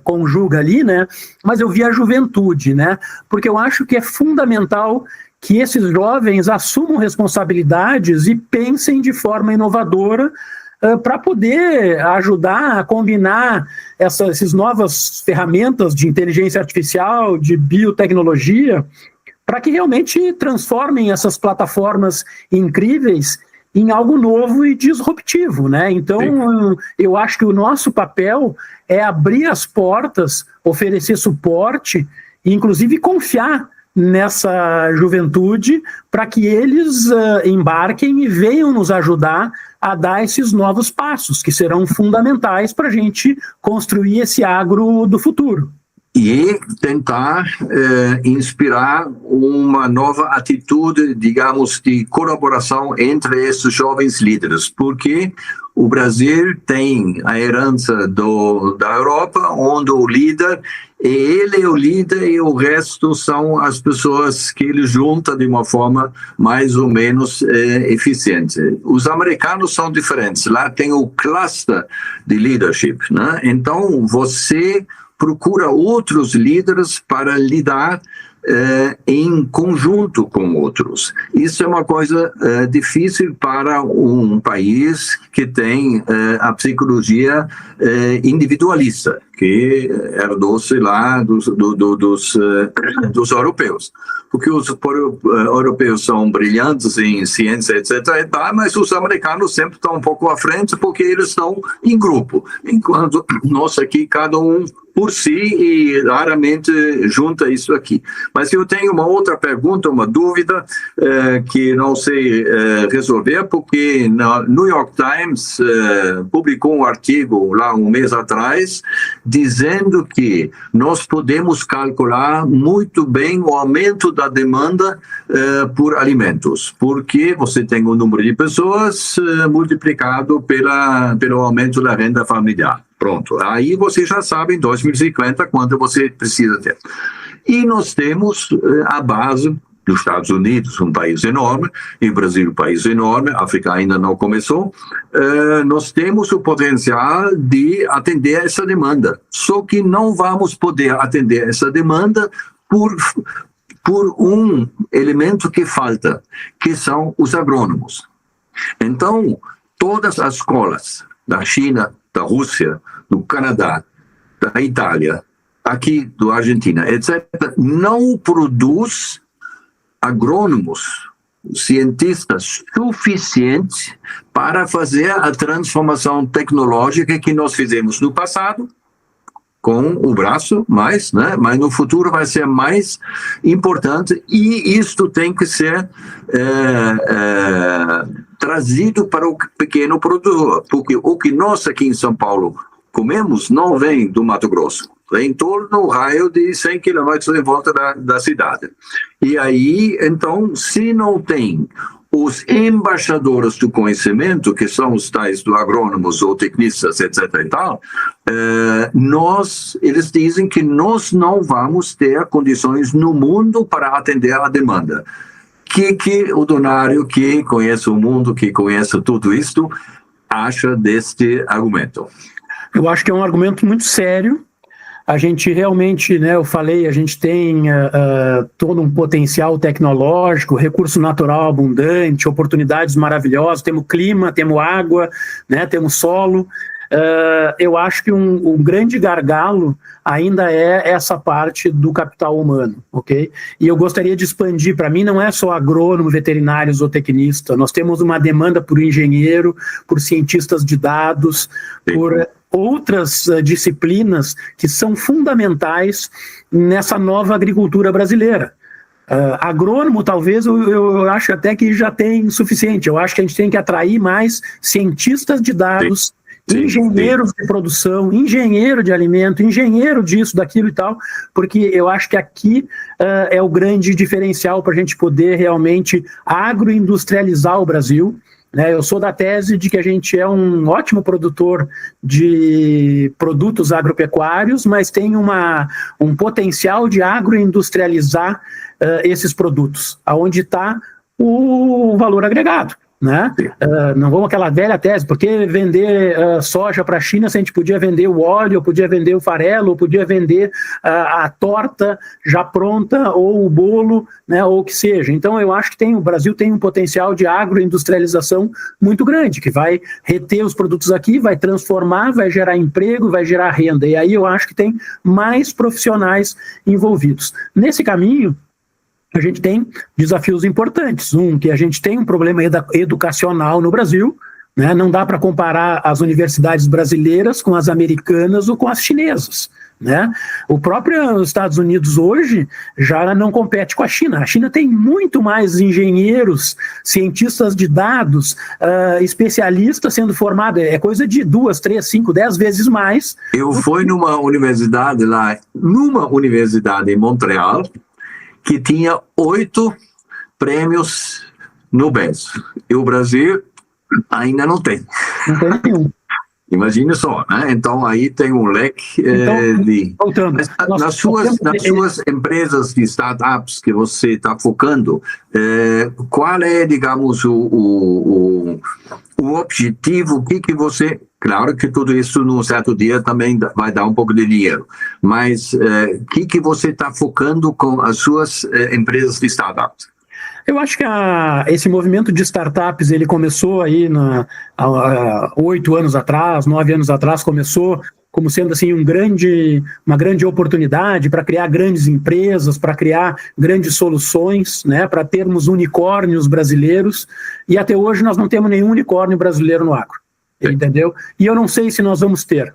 C: conjuga ali, né? Mas eu vi a juventude, né? Porque eu acho que é fundamental que esses jovens assumam responsabilidades e pensem de forma inovadora para poder ajudar a combinar essas novas ferramentas de inteligência artificial, de biotecnologia, para que realmente transformem essas plataformas incríveis em algo novo e disruptivo, né? Então, eu acho que o nosso papel é abrir as portas, oferecer suporte e, inclusive, confiar nessa juventude para que eles embarquem e venham nos ajudar a dar esses novos passos, que serão fundamentais para a gente construir esse agro do futuro.
B: E tentar inspirar uma nova atitude, digamos, de colaboração entre esses jovens líderes, porque o Brasil tem a herança da Europa, onde o líder, ele é o líder e o resto são as pessoas que ele junta de uma forma mais ou menos eficiente. Os americanos são diferentes, lá tem o cluster de leadership, né? Então você procura outros líderes para lidar em conjunto com outros. Isso é uma coisa difícil para um país que tem a psicologia individualista, que herdou-se lá dos europeus. Porque os europeus são brilhantes em ciência, etc., mas os americanos sempre estão um pouco à frente porque eles estão em grupo, enquanto nós aqui, cada um por si, e raramente junta isso aqui. Mas eu tenho uma outra pergunta, uma dúvida, que não sei resolver, porque no New York Times publicou um artigo lá um mês atrás, dizendo que nós podemos calcular muito bem o aumento da demanda por alimentos, porque você tem um número de pessoas multiplicado pelo aumento da renda familiar. Pronto, aí você já sabe em 2050 quanto você precisa ter. E nós temos a base dos Estados Unidos, um país enorme, e o Brasil, um país enorme, a África ainda não começou, nós temos o potencial de atender essa demanda. Só que não vamos poder atender essa demanda por um elemento que falta, que são os agrônomos. Então, todas as escolas da China, da Rússia, do Canadá, da Itália, aqui do Argentina, etc., não produz agrônomos, cientistas suficientes para fazer a transformação tecnológica que nós fizemos no passado, com o braço, mas no futuro vai ser mais importante, e isto tem que ser trazido para o pequeno produtor, porque o que nós aqui em São Paulo comemos não vem do Mato Grosso, vem em torno do raio de 100 quilômetros em volta da cidade. E aí, então, se não tem os embaixadores do conhecimento, que são os tais do agrônomos ou tecnistas, etc. e tal, eles dizem que nós não vamos ter condições no mundo para atender a demanda. Que o Donário, que conhece o mundo, que conhece tudo isto, acha deste argumento?
C: Eu acho que é um argumento muito sério. A gente realmente, eu falei, a gente tem todo um potencial tecnológico, recurso natural abundante, oportunidades maravilhosas, temos clima, temos água, temos solo. Eu acho que um grande gargalo ainda é essa parte do capital humano, ok? E eu gostaria de expandir, para mim não é só agrônomo, veterinário, zootecnista, nós temos uma demanda por engenheiro, por cientistas de dados, por outras disciplinas que são fundamentais nessa nova agricultura brasileira. Agrônomo, talvez, eu acho até que já tem suficiente. Eu acho que a gente tem que atrair mais cientistas de dados, engenheiros de produção, engenheiro de alimento, engenheiro disso, daquilo e tal, porque eu acho que aqui é o grande diferencial para a gente poder realmente agroindustrializar o Brasil. Eu sou da tese de que a gente é um ótimo produtor de produtos agropecuários, mas tem um potencial de agroindustrializar esses produtos, aonde está o valor agregado. Não vamos aquela velha tese, porque vender soja para a China se a gente podia vender o óleo, podia vender o farelo, podia vender a torta já pronta, ou o bolo, ou o que seja. Então eu acho que o Brasil tem um potencial de agroindustrialização muito grande, que vai reter os produtos aqui, vai transformar, vai gerar emprego, vai gerar renda, e aí eu acho que tem mais profissionais envolvidos. Nesse caminho, a gente tem desafios importantes. Que a gente tem um problema educacional no Brasil, não dá para comparar as universidades brasileiras com as americanas ou com as chinesas. O próprio Estados Unidos hoje já não compete com a China. A China tem muito mais engenheiros, cientistas de dados, especialistas sendo formados. É coisa de 2, 3, 5, 10 vezes mais.
B: Eu fui numa universidade em Montreal, que tinha 8 prêmios Nobel. E o Brasil ainda não tem.
C: Não tem nenhum.
B: Imagine só, né? Então, aí tem um leque de...
C: Voltando.
B: Nas suas empresas de startups que você está focando, qual é, digamos, o objetivo? O que você... Claro que tudo isso, num certo dia, também vai dar um pouco de dinheiro. Mas o que você está focando com as suas empresas de startups?
C: Eu acho que esse movimento de startups, ele começou aí há 8 anos atrás, 9 anos atrás, começou como sendo assim uma grande oportunidade para criar grandes empresas, para criar grandes soluções, né, para termos unicórnios brasileiros, e até hoje nós não temos nenhum unicórnio brasileiro no agro, entendeu? E eu não sei se nós vamos ter.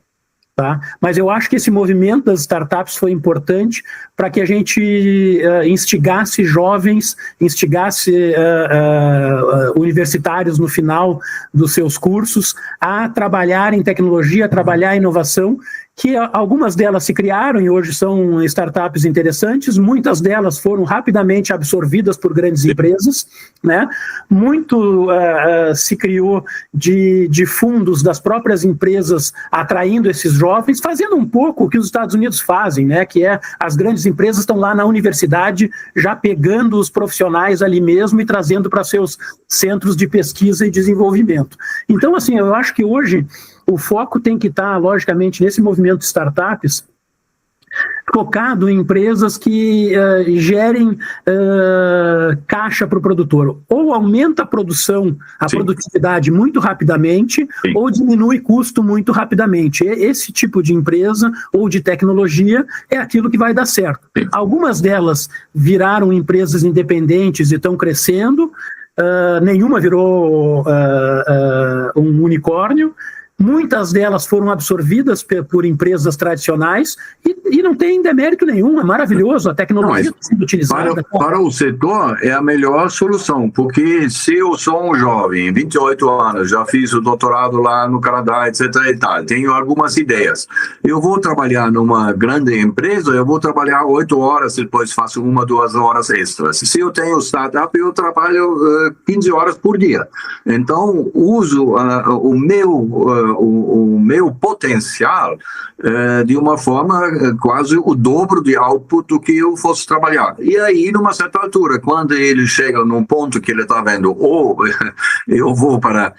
C: Tá? Mas eu acho que esse movimento das startups foi importante para que a gente instigasse jovens, instigasse universitários no final dos seus cursos a trabalhar em tecnologia, a trabalhar em inovação, que algumas delas se criaram e hoje são startups interessantes, muitas delas foram rapidamente absorvidas por grandes empresas, né? Muito se criou de fundos das próprias empresas atraindo esses jovens, fazendo um pouco o que os Estados Unidos fazem, né? Que é as grandes empresas estão lá na universidade já pegando os profissionais ali mesmo e trazendo para seus centros de pesquisa e desenvolvimento. Então, assim, eu acho que hoje o foco tem que estar, logicamente, nesse movimento de startups, focado em empresas que gerem caixa para o produtor. Ou aumenta a produção, a produtividade muito rapidamente, ou diminui custo muito rapidamente. Esse tipo de empresa ou de tecnologia é aquilo que vai dar certo. Algumas delas viraram empresas independentes e estão crescendo, nenhuma virou um unicórnio. Muitas delas foram absorvidas por empresas tradicionais e não tem demérito nenhum, é maravilhoso, a tecnologia está sendo utilizada.
B: Para o setor é a melhor solução, porque se eu sou um jovem, 28 anos, já fiz o doutorado lá no Canadá, etc. e tal, tenho algumas ideias. Eu vou trabalhar numa grande empresa, eu vou trabalhar 8 horas, depois faço 1, 2 horas extras. Se eu tenho startup, eu trabalho 15 horas por dia. Então, uso o meu potencial de uma forma quase o dobro de output do que eu fosse trabalhar. E aí, numa certa altura, quando ele chega num ponto que ele está vendo, eu vou para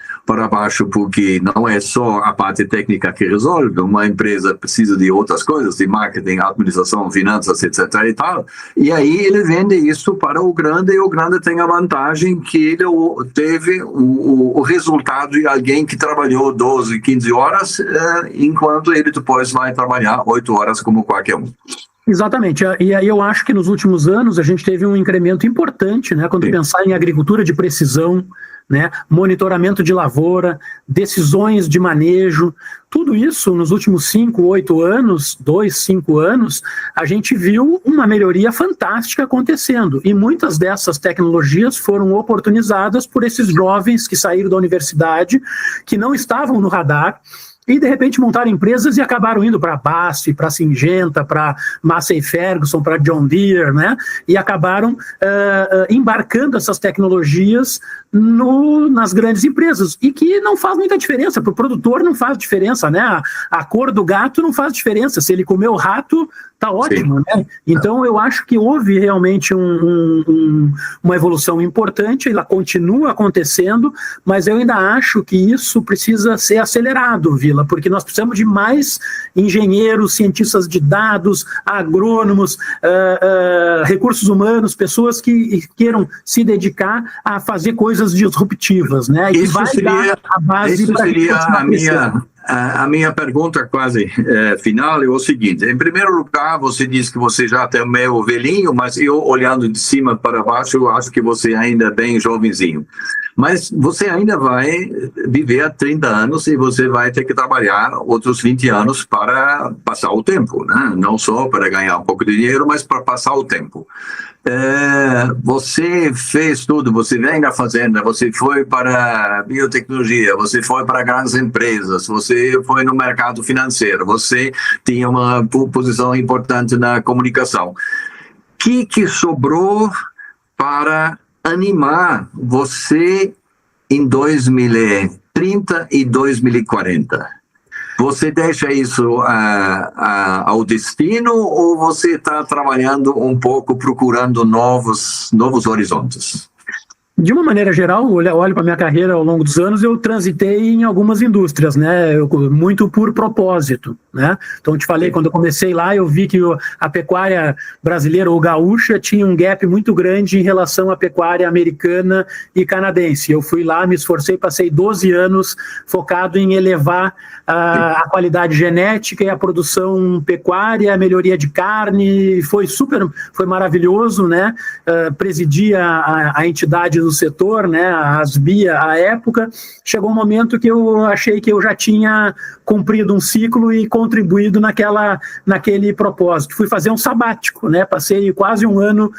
B: baixo porque não é só a parte técnica que resolve, uma empresa precisa de outras coisas, de marketing, administração, finanças, etc. e tal, e aí ele vende isso para o grande, e o grande tem a vantagem que ele teve o resultado de alguém que trabalhou 12, 15 horas, enquanto ele depois vai trabalhar 8 horas como qualquer um.
C: Exatamente, e aí eu acho que nos últimos anos a gente teve um incremento importante, né, quando pensar em agricultura de precisão, né, monitoramento de lavoura, decisões de manejo, tudo isso nos últimos 5 anos, a gente viu uma melhoria fantástica acontecendo, e muitas dessas tecnologias foram oportunizadas por esses jovens que saíram da universidade, que não estavam no radar, e de repente montaram empresas e acabaram indo para a BASF, para a Syngenta, para Massey Ferguson, para John Deere, né? E acabaram embarcando essas tecnologias nas grandes empresas, e que não faz muita diferença, para o produtor não faz diferença, né? A cor do gato não faz diferença, se ele comer o rato, tá ótimo, né? Então eu acho que houve realmente uma evolução importante, ela continua acontecendo, mas eu ainda acho que isso precisa ser acelerado, Vila, porque nós precisamos de mais engenheiros, cientistas de dados, agrônomos, recursos humanos, pessoas que queiram se dedicar a fazer coisas disruptivas, né? E
B: isso
C: vai
B: seria,
C: dar a base
B: isso
C: para
B: seria a minha pergunta quase final é o seguinte: em primeiro lugar, você diz que você já tem meio velhinho, mas eu olhando de cima para baixo, eu acho que você ainda é bem jovenzinho. Mas você ainda vai viver 30 anos e você vai ter que trabalhar outros 20 anos para passar o tempo, né? Não só para ganhar um pouco de dinheiro, mas para passar o tempo. Você fez tudo, você vem da fazenda, você foi para biotecnologia, você foi para grandes empresas, você foi no mercado financeiro, você tinha uma posição importante na comunicação. O que sobrou para animar você em 2030 e 2040? Você deixa isso ao destino ou você está trabalhando um pouco, procurando novos horizontes?
C: De uma maneira geral, olho para a minha carreira ao longo dos anos, eu transitei em algumas indústrias, né? Muito por propósito, né? Então, eu te falei, quando eu comecei lá, eu vi que a pecuária brasileira ou gaúcha tinha um gap muito grande em relação à pecuária americana e canadense. Eu fui lá, me esforcei, passei 12 anos focado em elevar a qualidade genética e a produção pecuária, a melhoria de carne, foi maravilhoso, né? Presidia a entidade do setor, né, a ASBIA, à época. Chegou um momento que eu achei que eu já tinha cumprido um ciclo e contribuído naquele propósito. Fui fazer um sabático, né, passei quase um ano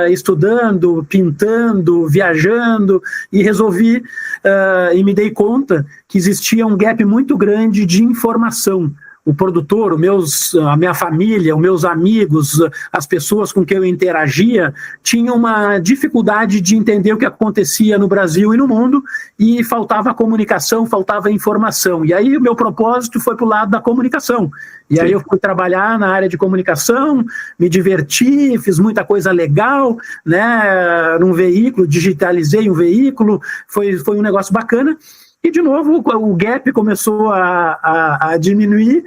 C: estudando, pintando, viajando, e resolvi, e me dei conta que existia um gap muito grande de informação. O produtor, a minha família, os meus amigos, as pessoas com quem eu interagia, tinham uma dificuldade de entender o que acontecia no Brasil e no mundo, e faltava comunicação, faltava informação. E aí o meu propósito foi para o lado da comunicação. E aí eu fui trabalhar na área de comunicação, me diverti, fiz muita coisa legal, né, num veículo, digitalizei um veículo, foi um negócio bacana. E, de novo, o gap começou a diminuir.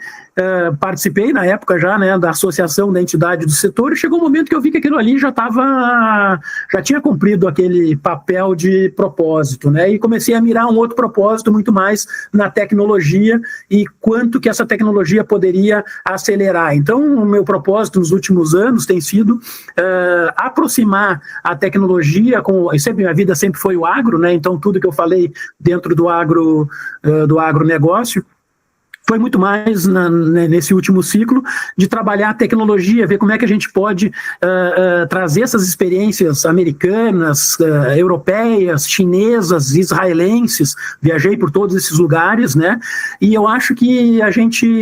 C: Participei, na época já, né, da associação da entidade do setor, e chegou um momento que eu vi que aquilo ali já tinha cumprido aquele papel de propósito, né, e comecei a mirar um outro propósito muito mais na tecnologia e quanto que essa tecnologia poderia acelerar. Então, o meu propósito nos últimos anos tem sido aproximar a tecnologia minha vida sempre foi o agro, né, então tudo que eu falei dentro do agronegócio, foi muito mais nesse último ciclo de trabalhar a tecnologia, ver como é que a gente pode trazer essas experiências americanas, europeias, chinesas, israelenses. Viajei por todos esses lugares, né? E eu acho que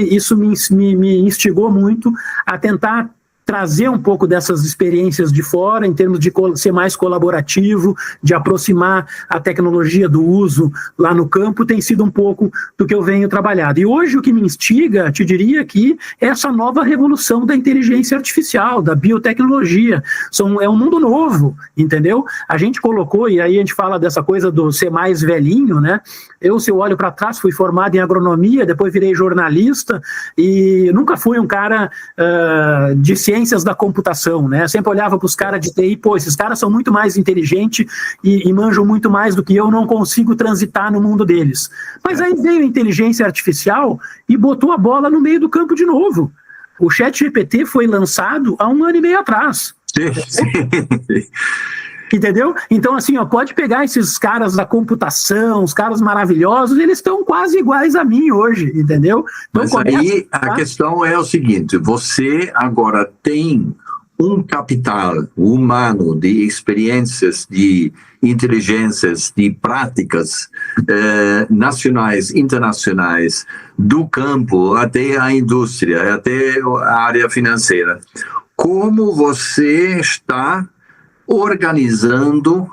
C: isso me instigou muito a tentar trazer um pouco dessas experiências de fora, em termos de ser mais colaborativo, de aproximar a tecnologia do uso lá no campo, tem sido um pouco do que eu venho trabalhando. E hoje o que me instiga, te diria que é essa nova revolução da inteligência artificial, da biotecnologia. É um mundo novo, entendeu? A gente colocou, e aí a gente fala dessa coisa do ser mais velhinho, né? Se eu olho para trás, fui formado em agronomia, depois virei jornalista, e nunca fui um cara de ciências da computação, né? Sempre olhava para os caras de TI, esses caras são muito mais inteligentes e manjam muito mais do que eu, não consigo transitar no mundo deles. Mas aí veio a inteligência artificial e botou a bola no meio do campo de novo. O ChatGPT foi lançado há 1 ano e meio atrás. Sim. Entendeu? Então, assim, pode pegar esses caras da computação, os caras maravilhosos, eles estão quase iguais a mim hoje, entendeu? Então,
B: mas aí a questão é o seguinte, você agora tem um capital humano de experiências, de inteligências, de práticas nacionais, internacionais, do campo até a indústria, até a área financeira. Como você está organizando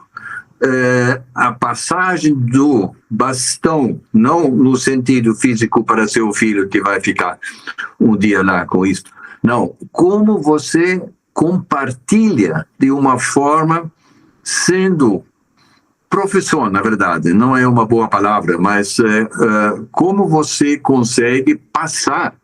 B: a passagem do bastão, não no sentido físico para seu filho que vai ficar um dia lá com isso, não, como você compartilha de uma forma sendo professor, na verdade, não é uma boa palavra, mas como você consegue passar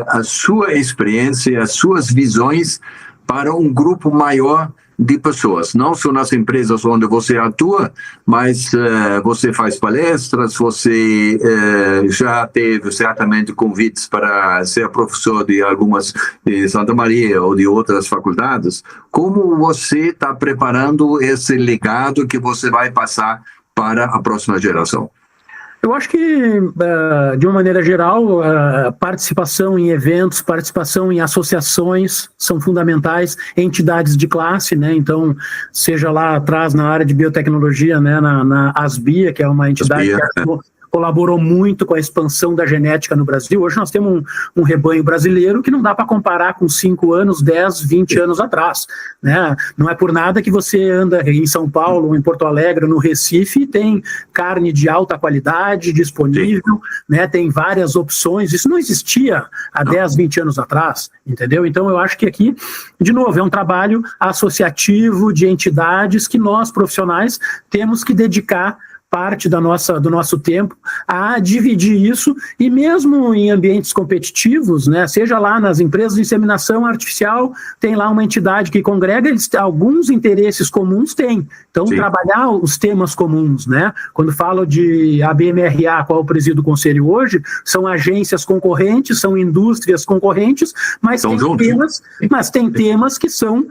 B: a sua experiência, as suas visões para um grupo maior de pessoas, não só nas empresas onde você atua, mas você faz palestras, você já teve certamente convites para ser professor de algumas de Santa Maria ou de outras faculdades. Como você está preparando esse legado que você vai passar para a próxima geração?
C: Eu acho que, de uma maneira geral, participação em eventos, participação em associações são fundamentais, entidades de classe, né? Então, seja lá atrás na área de biotecnologia, né? na ASBIA, que é uma entidade que atua colaborou muito com a expansão da genética no Brasil. Hoje nós temos um rebanho brasileiro que não dá para comparar com 5 anos, 10, 20 anos atrás, né? Não é por nada que você anda em São Paulo, em Porto Alegre, no Recife, e tem carne de alta qualidade disponível, né? Tem várias opções. Isso não existia há 10, 20 anos atrás, entendeu? Então eu acho que aqui, de novo, é um trabalho associativo de entidades que nós, profissionais, temos que dedicar parte do nosso tempo a dividir isso, e mesmo em ambientes competitivos, né, seja lá nas empresas de inseminação artificial, tem lá uma entidade que congrega, alguns interesses comuns tem. Então, sim, trabalhar os temas comuns, né? Quando falo de ABMRA, qual eu presido o conselho hoje, são agências concorrentes, são indústrias concorrentes, mas tem temas que são...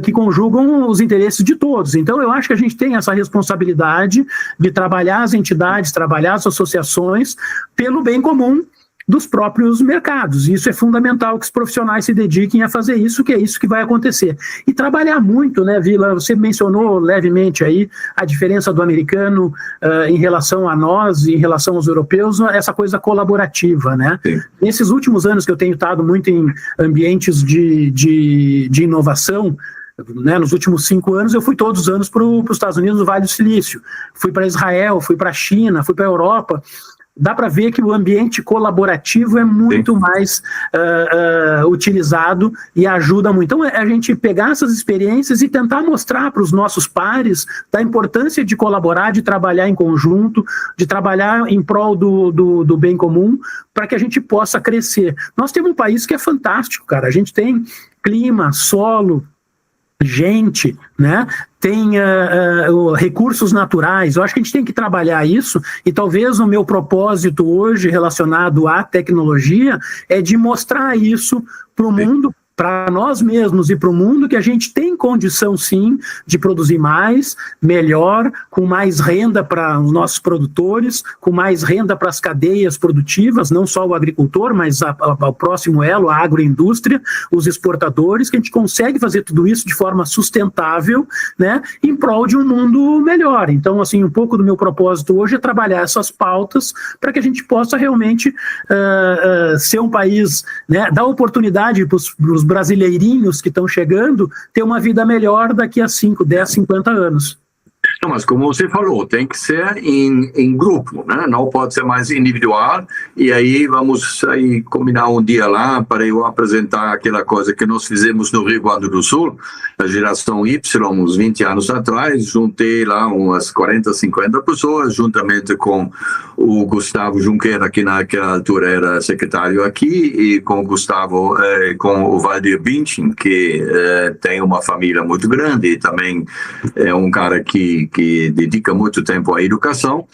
C: que conjugam os interesses de todos. Então, eu acho que a gente tem essa responsabilidade de trabalhar as entidades, trabalhar as associações pelo bem comum dos próprios mercados. Isso é fundamental que os profissionais se dediquem a fazer isso, que é isso que vai acontecer. E trabalhar muito, né, Vila? Você mencionou levemente aí a diferença do americano em relação a nós, em relação aos europeus, essa coisa colaborativa, né? Sim. Nesses últimos anos que eu tenho estado muito em ambientes de inovação, né, nos últimos 5 anos, eu fui todos os anos para os Estados Unidos, no Vale do Silício. Fui para Israel, fui para a China, fui para a Europa. Dá para ver que o ambiente colaborativo é muito mais utilizado e ajuda muito. Então, a gente pegar essas experiências e tentar mostrar para os nossos pares da importância de colaborar, de trabalhar em conjunto, de trabalhar em prol do bem comum, para que a gente possa crescer. Nós temos um país que é fantástico, cara. A gente tem clima, solo, gente, né? Tem recursos naturais. Eu acho que a gente tem que trabalhar isso, e talvez o meu propósito hoje relacionado à tecnologia é de mostrar isso para o mundo, para nós mesmos e para o mundo, que a gente tem condição sim de produzir mais, melhor, com mais renda para os nossos produtores, com mais renda para as cadeias produtivas, não só o agricultor, mas o próximo elo, a agroindústria, os exportadores, que a gente consegue fazer tudo isso de forma sustentável, né, em prol de um mundo melhor. Então, assim, um pouco do meu propósito hoje é trabalhar essas pautas para que a gente possa realmente ser um país, né, dar oportunidade para os brasileirinhos que estão chegando ter uma vida melhor daqui a 5, 10, 50 anos.
B: Não, mas como você falou, tem que ser em grupo, né? Não pode ser mais individual. E aí vamos aí combinar um dia lá para eu apresentar aquela coisa que nós fizemos no Rio Grande do Sul, a geração Y, uns 20 anos atrás. Juntei lá umas 40, 50 pessoas, juntamente com o Gustavo Junqueira, que naquela altura era secretário aqui, e com o Gustavo, com o Valdir Binchin, que tem uma família muito grande e também é um cara que dedica muito tempo à educação.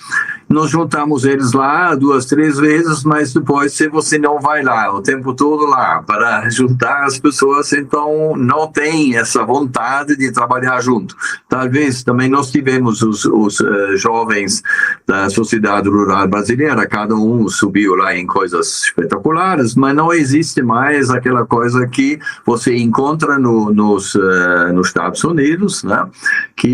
B: Nós juntamos eles lá 2, 3 vezes, mas depois, se você não vai lá o tempo todo lá para juntar as pessoas, então não tem essa vontade de trabalhar junto. Talvez também nós tivemos os jovens da sociedade rural brasileira, cada um subiu lá em coisas espetaculares, mas não existe mais aquela coisa que você encontra nos Estados Unidos, né? Que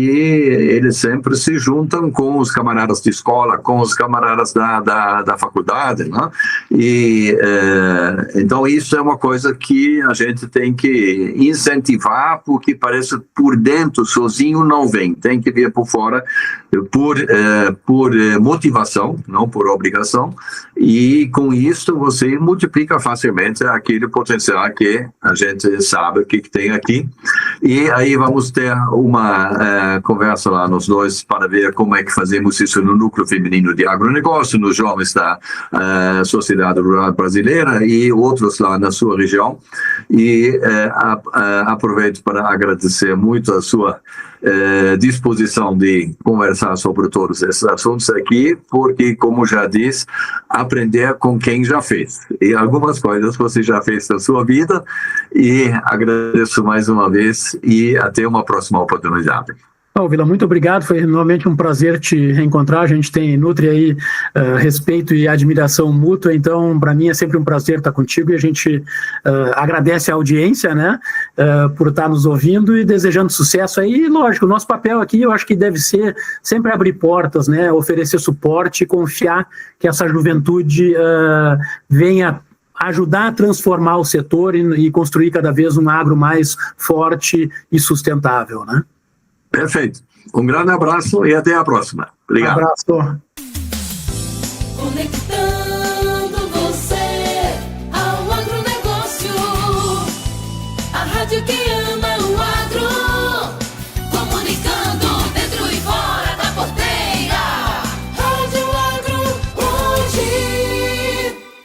B: eles sempre se juntam com os camaradas de escola, com os camaradas da faculdade, né? E então isso é uma coisa que a gente tem que incentivar, porque parece que por dentro sozinho não vem, tem que vir por fora por motivação, não por obrigação, e com isso você multiplica facilmente aquele potencial que a gente sabe que tem aqui. E aí vamos ter uma conversa lá nos dois para ver como é que fazemos isso no núcleo feminino de agronegócio, nos jovens da sociedade rural brasileira e outros lá na sua região. E aproveito para agradecer muito a sua disposição de conversar sobre todos esses assuntos aqui, porque, como já disse, aprender com quem já fez. E algumas coisas você já fez na sua vida, e agradeço mais uma vez e até uma próxima oportunidade.
C: Vila, muito obrigado, foi realmente um prazer te reencontrar, a gente nutre aí respeito e admiração mútua, então para mim é sempre um prazer estar contigo e a gente agradece a audiência, né, por estar nos ouvindo e desejando sucesso aí, e lógico, o nosso papel aqui eu acho que deve ser sempre abrir portas, né, oferecer suporte e confiar que essa juventude venha ajudar a transformar o setor e construir cada vez um agro mais forte e sustentável, né?
B: Perfeito. Um grande abraço e até a próxima. Obrigado.
C: Um abraço.
D: Conectando você ao agronegócio, a rádio que